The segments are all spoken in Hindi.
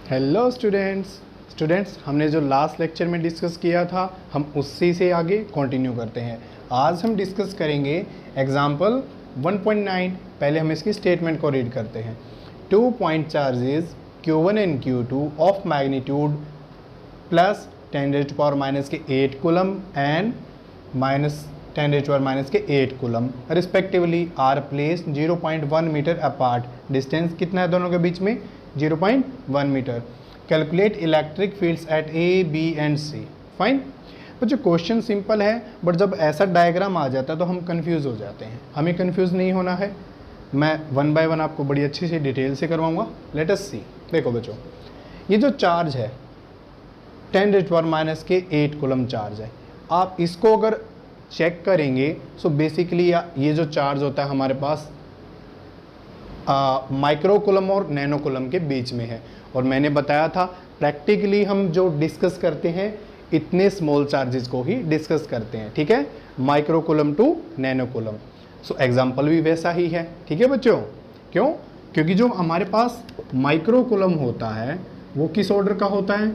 हेलो स्टूडेंट्स हमने जो लास्ट लेक्चर में डिस्कस किया था हम उसी से आगे कंटिन्यू करते हैं। आज हम डिस्कस करेंगे एग्जाम्पल 1.9। पहले हम इसकी स्टेटमेंट को रीड करते हैं। 2 point charges Q1 and Q2 of magnitude plus 10⁻⁻8 coulomb and minus 10⁻⁻8 coulomb respectively are placed 0.1 metre apart. Distance कितना है दोनों के बीच में? 0.1 metre. Calculate electric fields at A B and C. Fine बच्चों, क्वेश्चन सिंपल है बट जब ऐसा डायग्राम आ जाता है तो हम कंफ्यूज हो जाते हैं। हमें कंफ्यूज नहीं होना है, मैं वन बाय वन आपको बड़ी अच्छी सी डिटेल से करवाऊंगा। लेट अस सी। देखो बच्चों, ये जो चार्ज है 10⁻⁻8 कूलम चार्ज है। आप इसको अगर चेक करेंगे सो बेसिकली ये जो चार्ज होता है हमारे पास माइक्रो कूलम और नैनो कूलम के बीच में है। और मैंने बताया था प्रैक्टिकली हम जो डिस्कस करते हैं इतने स्मॉल चार्जेस को ही डिस्कस करते हैं, ठीक है, micro coulomb to nano coulomb. So example भी वैसा ही है, ठीक है बच्चों। क्यों? क्योंकि जो हमारे पास माइक्रो कूलम होता है वो किस ऑर्डर का होता है?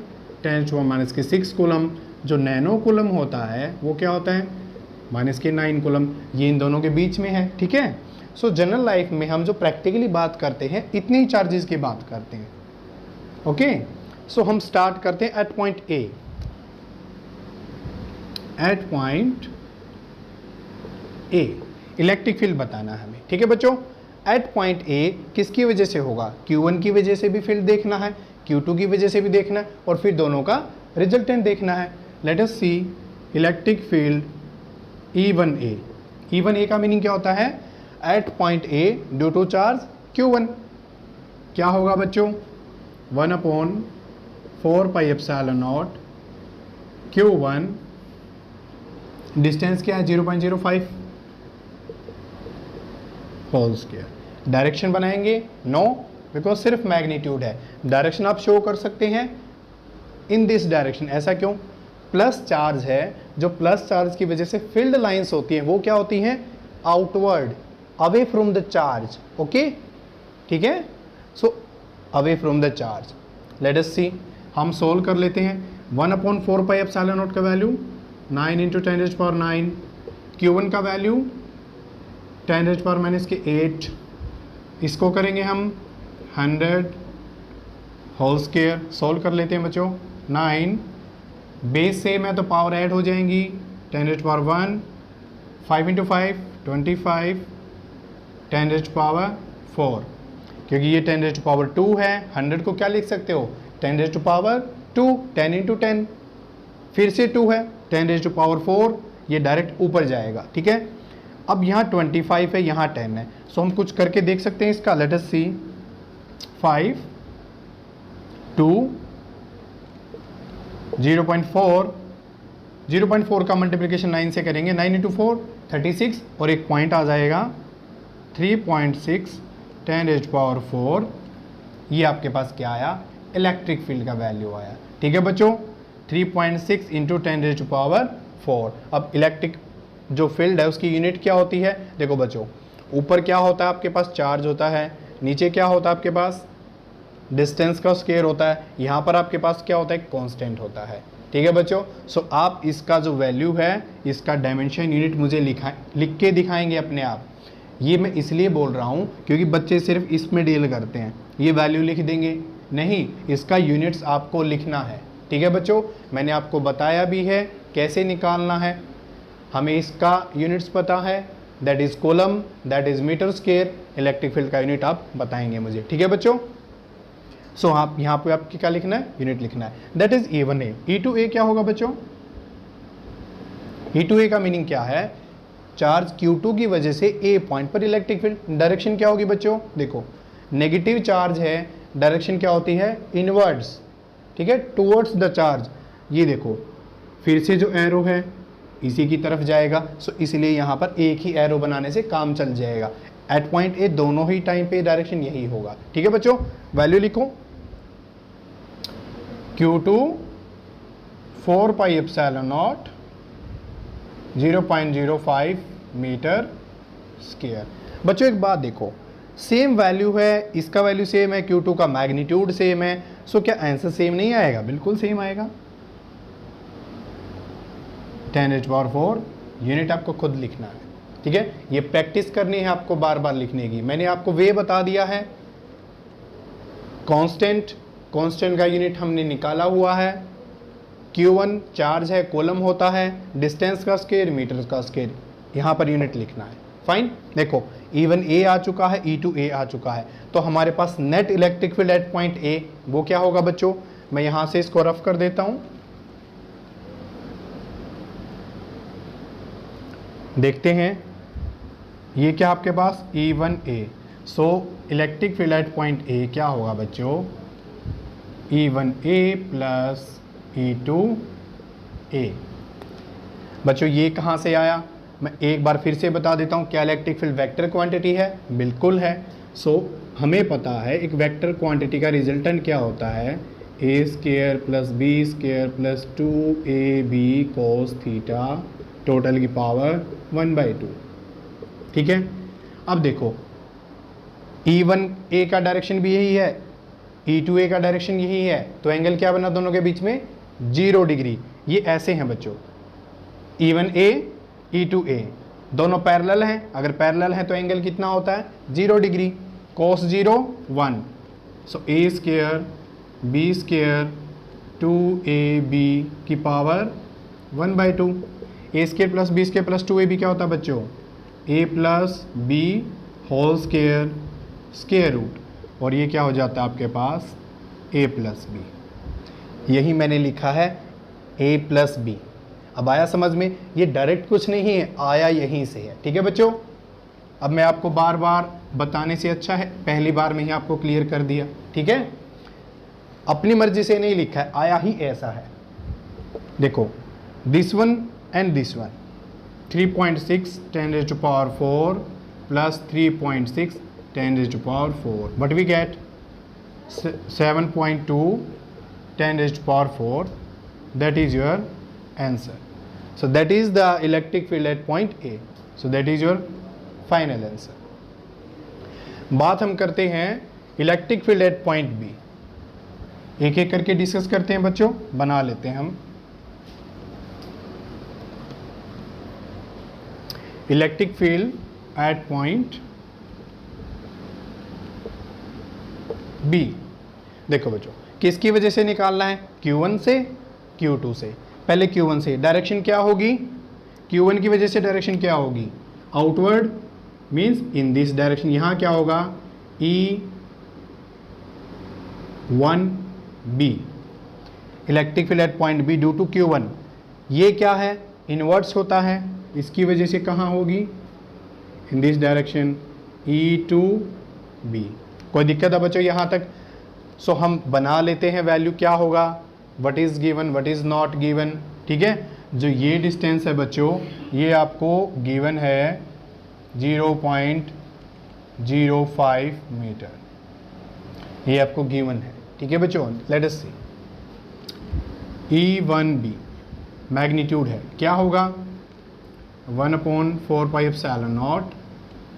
10⁻⁻6 कूलम। जो नैनो कूलम होता है वो क्या होता है? -9 कूलम। ये इन दोनों के बीच में है, ठीक है। सो जनरल लाइफ में हम जो प्रैक्टिकली बात करते हैं इतनी ही चार्जेस की बात करते हैं। ओके, सो हम स्टार्ट करते हैं at point A. At point A electric field बताना है हमें, ठीक है बच्चों। एट पॉइंट ए किसकी वजह से होगा? Q1 की वजह से भी फील्ड देखना है, Q2 की वजह से भी देखना है और फिर दोनों का रिजल्टेंट देखना है। Let us see electric field E1A। E1A का मीनिंग क्या होता है? At point A due to charge Q1 क्या होगा बच्चों? 1/4πε0 Q1। डिस्टेंस क्या है? 0.05 होल स्क्वायर। डायरेक्शन बनाएंगे? नो, बिकॉज सिर्फ मैग्नीट्यूड है। डायरेक्शन आप शो कर सकते हैं इन दिस डायरेक्शन। ऐसा क्यों? प्लस चार्ज है, जो प्लस चार्ज की वजह से फील्ड लाइंस होती हैं वो क्या होती हैं? Outward, away from the charge. Okay, ठीक है। So away from the charge. Let us see, हम सोल्व कर लेते हैं। 1/4πε0 का वैल्यू 9 × 10⁻⁹। Q1 का वैल्यू 10⁻⁻8। इसको करेंगे हम 100 होल स्क्वायर। सोल्व कर लेते हैं बच्चों। 9 बेस सेम है तो पावर ऐड हो जाएंगी। 10⁻1 5 × 5 25 10⁻4। क्योंकि ये 10⁻2 है, 100 को क्या लिख सकते हो? 10⁻2। 10 × 10 फिर से 2 है, 10⁻4। ये डायरेक्ट ऊपर जाएगा, ठीक है। अब यहाँ 25 है, यहाँ 10 है। सो हम कुछ करके देख सकते हैं इसका। लेट अस सी 5 2 0.4 का मल्टीप्लिकेशन 9 से करेंगे। 9 × 4 36 और एक पॉइंट आ जाएगा 3.6 10⁻4। ये आपके पास क्या आया? इलेक्ट्रिक फील्ड का वैल्यू आया, ठीक है बच्चों। 3.6 × 10⁻4। अब इलेक्ट्रिक जो फील्ड है उसकी यूनिट क्या होती है? देखो बच्चों, ऊपर क्या होता है आपके पास? चार्ज होता है। नीचे क्या होता है आपके पास? डिस्टेंस का स्क्वायर होता है। यहाँ पर आपके पास क्या होता है? कांस्टेंट होता है, ठीक है बच्चों। सो आप इसका जो वैल्यू है इसका डायमेंशन यूनिट मुझे लिख के दिखाएंगे अपने आप। ये मैं इसलिए बोल रहा हूँ क्योंकि बच्चे सिर्फ इसमें डील करते हैं, ये वैल्यू लिख देंगे नहीं, इसका यूनिट्स आपको लिखना है, ठीक है बच्चों। मैंने आपको बताया भी है कैसे निकालना है। हमें इसका यूनिट्स पता है, that is coulomb, that is metre square. Electric field का यूनिट आप बताएंगे मुझे, ठीक है बच्चों। सो आप यहाँ पे आपकी क्या लिखना है? यूनिट लिखना है, दैट इज E1A। E2A क्या होगा बच्चों? E2A का मीनिंग क्या है? चार्ज Q2 की वजह से A पॉइंट पर इलेक्ट्रिक फील्ड। डायरेक्शन क्या होगी बच्चों? देखो, नेगेटिव चार्ज है, डायरेक्शन क्या होती है? इनवर्ड्स, ठीक है, टुवर्ड्स द चार्ज। ये देखो फिर से जो एरो है इसी की तरफ जाएगा। सो इसलिए यहाँ पर एक ही एरो बनाने से काम चल जाएगा। एट पॉइंट ए दोनों ही टाइम पे डायरेक्शन यही होगा, ठीक है बच्चों। वैल्यू लिखो, Q2 4πε0 0.05 मीटर स्क्वायर। बच्चों एक बात देखो, सेम वैल्यू है, इसका वैल्यू सेम है, Q2 का मैग्नीट्यूड सेम है, सो क्या आंसर सेम नहीं आएगा? बिल्कुल सेम आएगा। 10⁴ यूनिट आपको खुद लिखना है, ठीक है। ये प्रैक्टिस करनी है आपको बार बार लिखने की। मैंने आपको वे बता दिया है। कांस्टेंट का यूनिट हमने निकाला हुआ है। Q1 चार्ज है, कूलम होता है, डिस्टेंस का स्क्वायर, मीटर का स्क्वायर, यहाँ पर यूनिट लिखना है। फाइन। देखो E1 A आ चुका है, E2 A आ चुका है, तो हमारे पास net electric field at point A वो क्या होगा बच्चों? मैं यहाँ से इसको रफ कर देता हूँ, देखते हैं। ये क्या आपके पास E1 A, so electric field at point A क्या होगा बच्चों? E1 A plus E2 A। बच्चों ये कहाँ से आया? मैं एक बार फिर से बता देता हूँ, क्या इलेक्ट्रिक फील्ड वेक्टर क्वांटिटी है? बिल्कुल है। सो हमें पता है एक वेक्टर क्वांटिटी का रिजल्टेंट क्या होता है? A² plus B² plus 2AB cos theta total की पावर 1/2, ठीक है। अब देखो E1 A का डायरेक्शन भी यही है, E2 A का डायरेक्शन यही है, तो एंगल क्या बना दोनों के बीच में? 0 डिग्री। ये ऐसे हैं बच्चों, E1 A E2 A दोनों पैरेलल हैं। अगर पैरेलल हैं तो एंगल कितना होता है? 0 डिग्री। cos 0 1, सो A² B² 2AB की power 1/2। A² plus B² plus 2AB क्या होता है बच्चों? A plus B whole square root, और ये क्या हो जाता है आपके पास? A plus B। यही मैंने लिखा है A प्लस B। अब आया समझ में? ये डायरेक्ट कुछ नहीं है, आया यहीं से है, ठीक है बच्चों। अब मैं आपको बार बार बताने से अच्छा है पहली बार में ही आपको क्लियर कर दिया, ठीक है। अपनी मर्जी से नहीं लिखा है, आया ही ऐसा है। देखो this one and this one, 3.6 10⁴ plus 3.6 10⁴, but we get 7.2 10⁴, that is your answer. So that is the electric field at point A. So that is your final answer. बात हम करते हैं electric field at point B। एक एक करके डिस्कस करते हैं बच्चों, बना लेते हैं हम। Electric field at point B। देखो बच्चों किसकी वजह से निकालना है? Q1 से Q2 से। पहले Q1 से डायरेक्शन क्या होगी? Q1 की वजह से डायरेक्शन क्या होगी? Outward, means in this direction. यहाँ क्या होगा? E1B electric field at point B due to Q1। ये क्या है? इनवर्ट्स होता है, इसकी वजह से कहाँ होगी? इन दिस डायरेक्शन E2B। कोई दिक्कत है बच्चों यहाँ तक? सो हम बना लेते हैं वैल्यू क्या होगा, what is given, what is not given, ठीक है। जो ये डिस्टेंस है बच्चों, ये आपको गिवन है 0.05 मीटर, ये आपको गिवन है, ठीक है बच्चों। लेट अस सी E1B मैग्नीट्यूड है, क्या होगा? 1/4πε0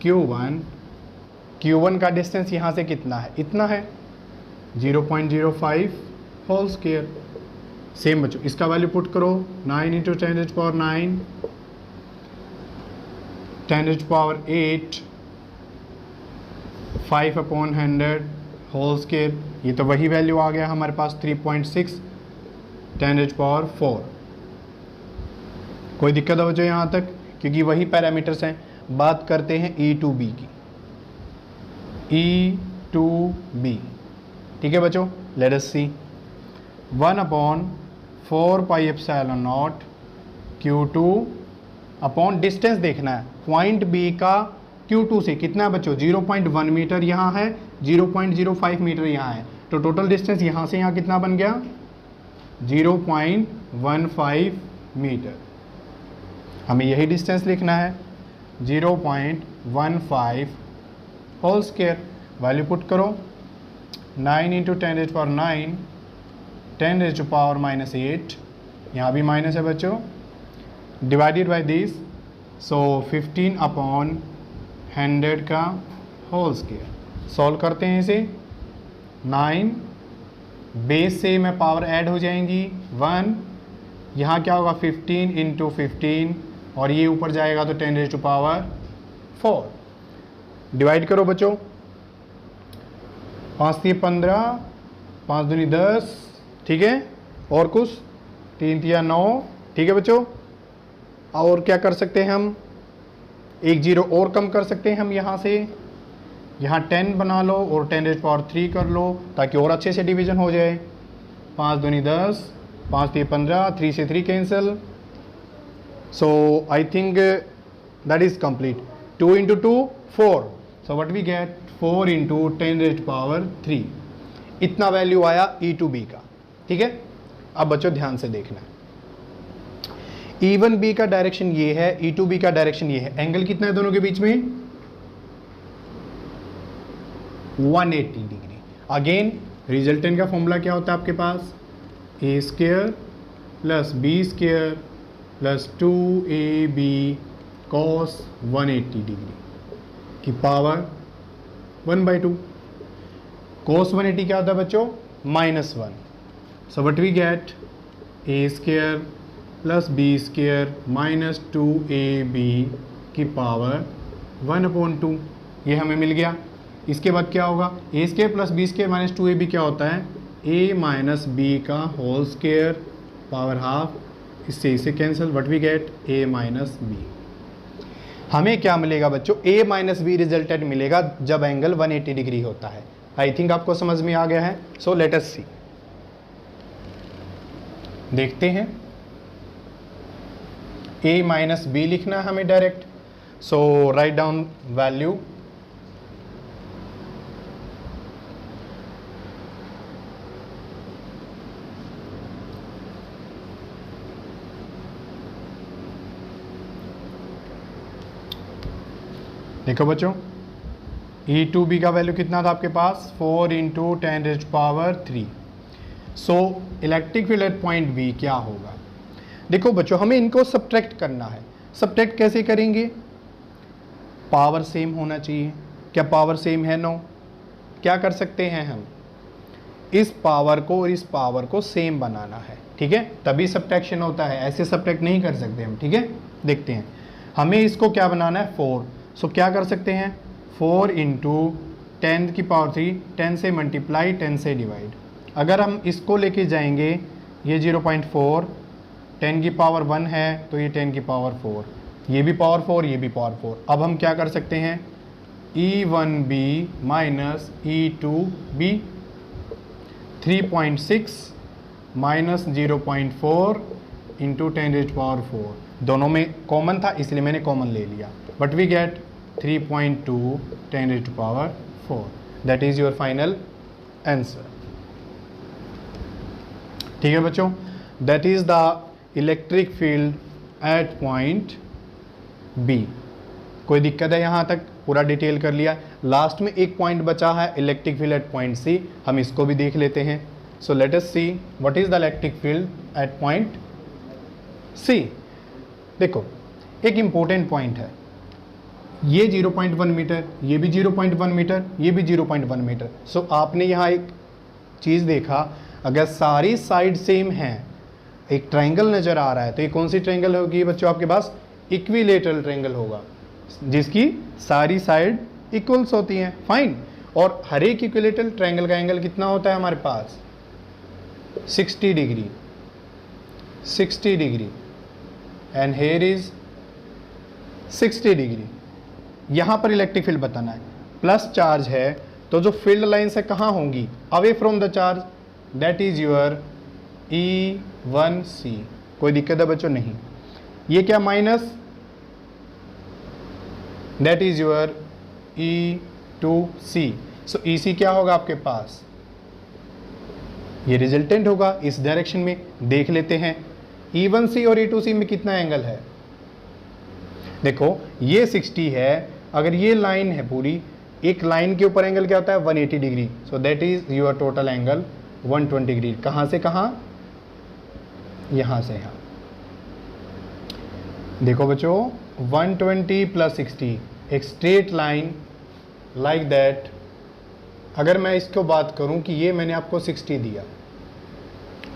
Q1। Q1 का डिस्टेंस यहाँ से कितना है? इतना है, 0.05 होल स्क्वायर। सेम बच्चों इसका वैल्यू पुट करो, 9 × 10⁹ 10⁸ 5/100 होल स्क्वायर। ये तो वही वैल्यू आ गया हमारे पास, 3.6 10⁴। कोई दिक्कत है बच्चों यहाँ तक? क्योंकि वही पैरामीटर्स हैं। बात करते हैं E2B की। E2B, ठीक है बच्चों। लेट अस सी 1/4πε0 Q2 अपॉन डिस्टेंस देखना है पॉइंट B का Q2 से कितना है बच्चों? 0.1 मीटर यहाँ है, 0.05 मीटर यहाँ है, तो टोटल डिस्टेंस यहाँ से यहाँ कितना बन गया? 0.15 मीटर। हमें यही डिस्टेंस लिखना है, 0.15 होल स्क्वायर। वैल्यू पुट करो, 9 × 10⁹ 10⁻⁻8, यहाँ भी माइनस है बच्चों, डिवाइडेड बाय दिस, सो 15/100 का होल स्क्वायर। सॉल्व करते हैं इसे, 9 बेस से में पावर ऐड हो जाएंगी 1, यहाँ क्या होगा 15 इंटू 15 और ये ऊपर जाएगा तो 10 रेज़ टू पावर 4। डिवाइड करो बच्चों, 5 3 15, 5 दूनी 10, ठीक है, और कुछ 3 3 9, ठीक है बच्चों। और क्या कर सकते हैं हम, एक जीरो और कम कर सकते हैं हम यहाँ से, यहाँ 10 बना लो और 10 रेज़ टू पावर 3 कर लो ताकि और अच्छे से डिवीजन हो जाए। 5 दूनी 10, 5 3 15, 3 से 3 cancel. So I think that is complete. 2 into 2 4, so what we get 4 into 10 raise to power 3। इतना वैल्यू आया ई टू बी का, ठीक है। अब बच्चों ध्यान से देखना है, E1 B का डायरेक्शन ये है, E2 B का डायरेक्शन ये है। एंगल कितना है दोनों के बीच में 180 डिग्री। अगेन रिजल्टेंट का फॉर्मूला क्या होता है आपके पास, A square plus B square plus 2ab cos 180 degree की पावर 1/2। cos 180 क्या होता है बच्चों, -1। So what we get A square plus B square minus 2ab की पावर 1/2, ये हमें मिल गया। इसके बाद क्या होगा, A square plus B square minus 2ab क्या होता है, a माइनस बी का होल स्क्वायर पावर हाफ, इससे इसे cancel, what we get a minus B. हमें क्या मिलेगा बच्चों, a माइनस बी रिजल्टेंट मिलेगा जब एंगल 180 डिग्री होता है। आई थिंक आपको समझ में आ गया है। सो लेट अस सी, देखते हैं। a माइनस बी लिखना है हमें direct, so write down value. देखो बच्चों, E2B का वैल्यू कितना था आपके पास, 4 into 10 raise to power 3। So electric field at point B क्या होगा। देखो बच्चों, हमें इनको सब्ट्रैक्ट करना है। सब्ट्रैक्ट कैसे करेंगे, पावर सेम होना चाहिए। क्या पावर सेम है, नो। क्या कर सकते हैं हम, इस पावर को और इस पावर को सेम बनाना है, ठीक है, तभी सब्ट्रैक्शन होता है। ऐसे सब्ट्रैक्ट नहीं कर सकते हम, ठीक है। देखते हैं, हमें इसको क्या बनाना है 4। सो क्या कर सकते हैं, 4 इंटू 10 की पावर 3, 10 से मल्टीप्लाई 10 से डिवाइड। अगर हम इसको लेके जाएंगे, ये 0.4, 10 की पावर 1 है तो ये 10 की पावर 4, ये भी पावर 4, ये भी पावर 4। अब हम क्या कर सकते हैं, E1B minus E2B, 3.6 minus 0.4 into 10 raise to power 4। दोनों में कॉमन था इसलिए मैंने कॉमन ले लिया, but we get 3.2 10 raise to power 4। That is your final answer, ठीक है बच्चों। That is the electric field at point B. कोई दिक्कत है, यहाँ तक पूरा डिटेल कर लिया। लास्ट में एक पॉइंट बचा है, electric field at point C, हम इसको भी देख लेते हैं। So let us see what is the electric field at point C. देखो, एक इंपॉर्टेंट पॉइंट है, ये 0.1 मीटर, ये भी 0.1 मीटर, ये भी 0.1 मीटर। सो आपने यहाँ एक चीज़ देखा, अगर सारी साइड सेम हैं, एक ट्रायंगल नज़र आ रहा है, तो ये कौन सी ट्रायंगल होगी बच्चों आपके पास, इक्विलेटरल ट्रायंगल होगा, जिसकी सारी साइड इक्वल्स होती हैं। फाइन। और हर एक इक्विलेटरल ट्रायंगल का एंगल कितना होता है हमारे पास, 60 degree, 60 degree, and here is 60 degree. यहाँ पर इलेक्ट्रिक फील्ड बताना है। प्लस चार्ज है तो जो फील्ड लाइन्स है कहाँ होंगी, away from the charge, that is your E1C। कोई दिक्कत है बच्चों, नहीं। ये क्या minus, that is your E2C। So EC क्या होगा आपके पास, ये रिजल्टेंट होगा इस डायरेक्शन में। देख लेते हैं E1C और E2C में कितना एंगल है। देखो ये 60 है, अगर ये लाइन है पूरी, एक लाइन के ऊपर एंगल क्या होता है 180 degree. So that is your total angle 120 degree. कहाँ से कहाँ, यहाँ से यहाँ। देखो बच्चों, 120 प्लस 60, एक स्ट्रेट लाइन लाइक दैट। अगर मैं इसको बात करूं कि ये मैंने आपको 60 दिया,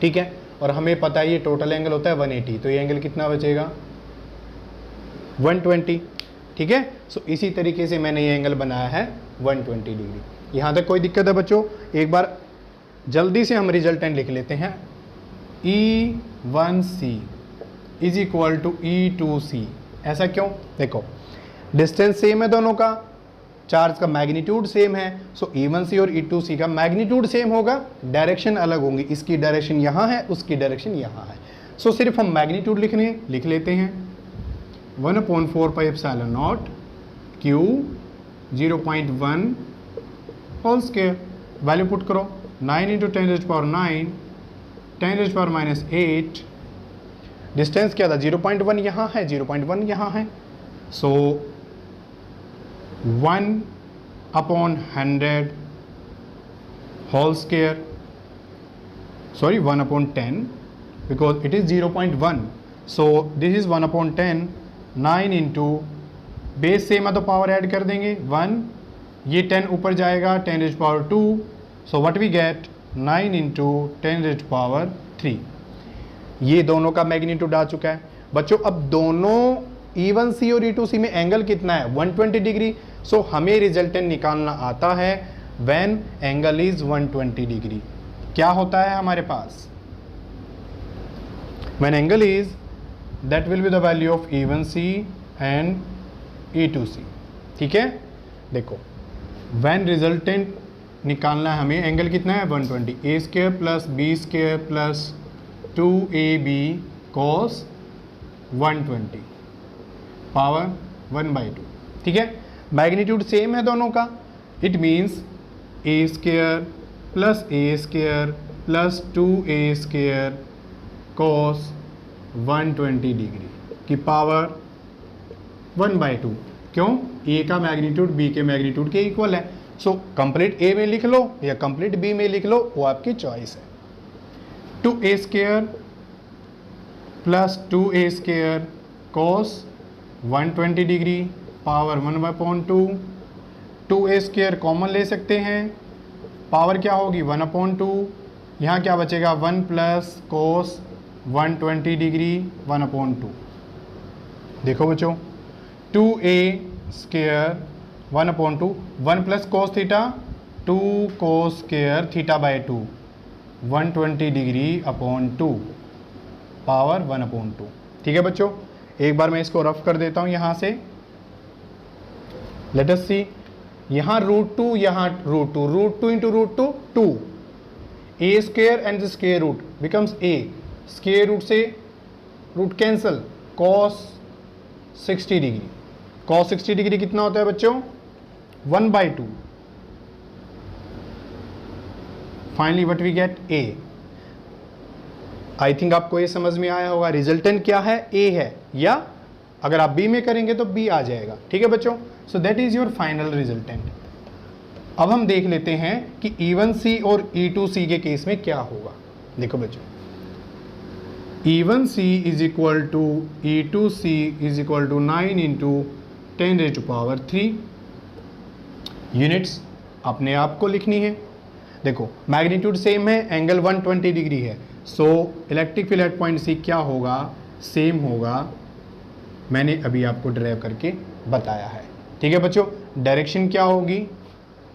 ठीक है, और हमें पता है ये टोटल एंगल होता है 180, तो ये एंगल कितना बचेगा 120, ठीक है। सो इसी तरीके से मैंने ये एंगल बनाया है 120 डिग्री। यहाँ तक कोई दिक्कत है बच्चों? एक बार जल्दी से हम रिजल्टेंट लिख लेते हैं। E1C is equal to E2C। ऐसा क्यों? देखो डिस्टेंस सेम है दोनों का, चार्ज का मैग्नीट्यूड सेम है, सो E1C और E2C का मैग्नीट्यूड सेम होगा, डायरेक्शन अलग होंगी, इसकी डायरेक्शन यहाँ है, उसकी डायरेक्शन यहाँ है। सो सिर्फ हम मैग्नीट्यूड लिख लेते हैं 1/4 pi epsilon naught Q 0.1 whole square. Value put करो 9 × 10⁻⁹ 10⁻⁻8। डिस्टेंस क्या था 0.1 यहाँ है, 0.1 यहाँ है, so 1/100 whole square, sorry 1/10 because it is 0.1, so this is 1/10। 9 into base same है तो पावर ऐड कर देंगे 1, ये 10 ऊपर जाएगा 10⁻², सो व्हाट वी गेट 9 × 10⁻3। ये दोनों का मैग्नीट्यूड आ चुका है बच्चों। अब दोनों E1C और E2C में एंगल कितना है 120 डिग्री, सो हमें रिजल्टेंट निकालना आता है व्हेन एंगल इज 120 डिग्री। क्या होता है हमारे पास when angle is, that will be the value of E1C and E2C, ठीक है। देखो व्हेन रिजल्टेंट निकालना है हमें, एंगल कितना है 120, A² + B² + 2AB cos 120 power 1/2, ठीक है। मैग्नीट्यूड सेम है दोनों का, it means A² + A² + 2A² cos 120 degree की पावर 1/2। क्यों? A का मैग्नीट्यूड B के मैग्नीट्यूड के इक्वल है, सो कंप्लीट A में लिख लो या कंप्लीट B में लिख लो, वो आपकी चॉइस है। 2A² + 2A² cos 120 degree power 1/2। 2A² common ले सकते हैं, पावर क्या होगी 1/2, यहाँ क्या बचेगा 1 + cos 120 डिग्री 1/2। देखो बच्चों 2A² 1/2, 1 + cos theta 2 cos square θ/2 120 degree upon 2 power 1/2, ठीक है बच्चों। एक बार मैं इसको रफ कर देता हूँ यहाँ से, लेट अस सी, यहाँ √2, यहाँ √2, √2 × √2 2, A² and the square root becomes A, square root से root cancel, cos 60 degree, cos 60 degree कितना होता है बच्चों 1/2। Finally what we get A। I think आपको ये समझ में आया होगा रिजल्टेंट क्या है, A है, या अगर आप B में करेंगे तो B आ जाएगा, ठीक है बच्चों। So that is your final resultant. अब हम देख लेते हैं कि E1C और E2C के केस में क्या होगा। देखो बच्चों E1C is equal to E2C is equal to 9 × 10⁻³ units अपने आप को लिखनी है। देखो मैग्नीट्यूड सेम है, एंगल 120 डिग्री है, so electric field at point C क्या होगा, सेम होगा, मैंने अभी आपको ड्राइव करके बताया है, ठीक है बच्चों। डायरेक्शन क्या होगी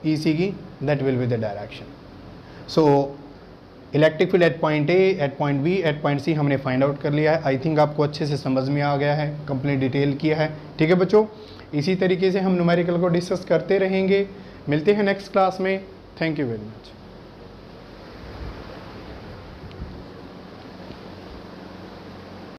EC की, that will be the direction. So electric field at point A, at point B, at point C हमने फाइंड आउट कर लिया है। आई थिंक आपको अच्छे से समझ में आ गया है, कंप्लीट डिटेल किया है, ठीक है बच्चों। इसी तरीके से हम न्यूमेरिकल को डिस्कस करते रहेंगे। मिलते हैं नेक्स्ट क्लास में। Thank you very much.